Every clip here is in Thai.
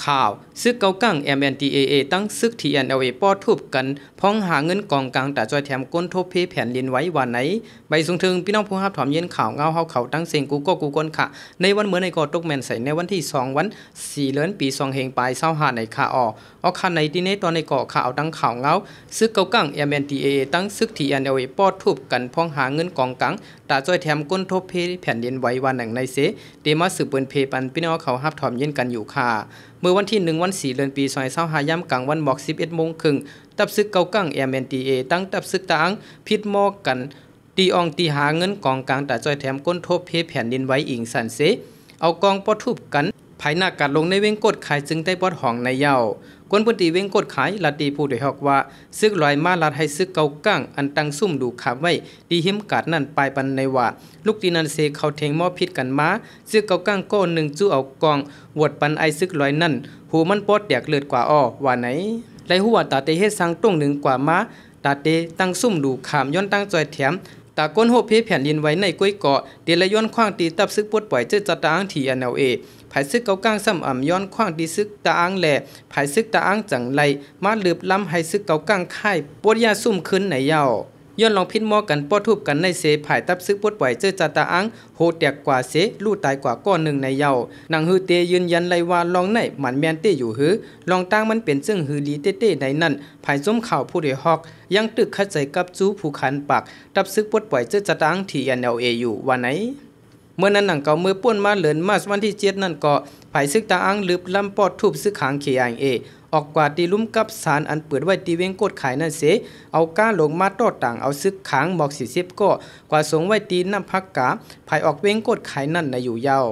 ข่าวซึกเกากัง MNDAA ตั้งซึก TNLA ป้อทุบกันพ้องหาเงินกองกลางแต่จอยแถมก้นทบเพแผ่นดินไว้วันไหนใบสูงถึงพี่น้องผู้รับถอมเย็นข่าวเงาเฮาเขาตั้งเสียงกูก็กูก้นค่ะในวันเมื่อในกอตกแมนใส่ในวันที่2วัน4เดือนปี2เฮงปลาย25ในข่าเอาคันในที่นี้ตอนในเกาะข่าวตั้งข่าวเงาซึกเกากัง MNDAA ตั้งซึก TNLA ป้อทุบกันพ้องหาเงินกองกลางแต่จอยแถมก้นทบเพแผ่นดินไว้วันหนึ่งในเสเดมาสืบเปิ้นเพปันพี่น้องเขารับถอมเย็นกันอยู่ค่ะเมื่อวันที่1วัน4เดือนปี2025ย่ำกลางวันบอก11 โมงครึ่งตับซึกเกากัง MNDAA ตั้งตับซึกตาอังพิดหม้อกันตีอองตีหาเงินกองกลางแต่จอยแถมก้นทบเพแผ่นดินไว้อิงสันเสเอากองปอทุบกันภายหน้าการลงในเว้งกดขายจึงได้ปอดห้องในเย้ากวนพื้นที่เว้งกดขายลัดดีผู้โดยฮอกว่าซึกลอยมาลัดให้ซึกเกากังอันตั้งซุ่มดูขับไว้ดีหิมกาดนั่นปลายปันในว่าลูกตีนันเซเขาเทงหม้อพิษกันมาซึกเกากังก้อนหนึ่งจู้เอากองวดปันไอซึกลอยนั่นหูมันปอดแดกเลือดกว่าอ้อว่าไหนไรหัวตาเตเฮ็ดสังตรงหนึ่งกว่ามาตาเตตั้งซุ่มดูขามย้อนตั้งจอยแถมตาก้นโหเพแผ่นดินไว้ในก้อยเกาะเดลย้อนขว้างตีตับซึกปวดปล่อยเจอจัดตาอังทีNLAภายซึกเกาก้างซ้ำอ่ำย้อนขว้างตีซึกตาอังแหล่ภายซึกตาอังจังไรมาลืบล้ำให้ซึกเกาก้างค่ายปวดยาซุ่มขึ้นในเย้าย้อนลองพิษหม้อกันป้อทุบกันในเสภายตับซึกปวดปล่อยเจอจัดตาอังโหแตกกว่าเสลู่ตายกว่าก้อนหนึ่งในเย้านางฮือเตยืนยันไรว่าลองในหมันแมนเตอยู่หือลองตั้งมันเป็นซึ่งฮือลีเต้ในนั่นภายส้มข่าวผู้ใดฮอกยังตึกขัดใจกับจู้ผู้ขันปากตับซึกปวดปล่อยเจอจัดตาอังTNLAอยู่วันไหนเมื่อนั้นหนังเก่ามือป่วนมาเหลินมาวันที่7นั่นก็ภายซึกตาอังลืบลำปอดทุบซึกขางKIAออกกว่าตีลุ่มกับสารอันเปิดไว้ตีเวงกดขายนั่นเสเอาก้าลงมาต่อต่างเอาซึกขางหมอก40ก็กว่าสงไว้ตีน้ำพักกาภายออกเวงกดขายนั่นในอยู่ยาว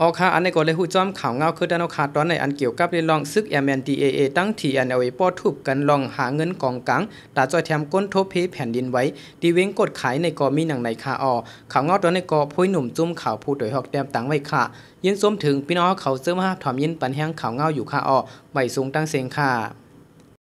ออกค่ะอันในก็เลยหูจ้อมข่าวเงาคือด้านเอาขาตอนในอันเกี่ยวกับเรื่องลองซึก MNDAA ตั้ง TNLA ป้อทุบกันลองหาเงินกองกลางตาจอยแถมก้นทบเพแผ่นดินไว้ตีเว้งกดขายในกอมีหนังในคาข่าวเงาตอนในกอพุ้ยหนุ่มจุ้มข่าวผู้โดยหอกแต้มตังไว้ค่ะยินส้มถึงพี่น้องเขาเสื้อมาถอมยินปันแห้งข่าวเงาอยู่ค่ะใบสูงตั้งเสียงค่ะ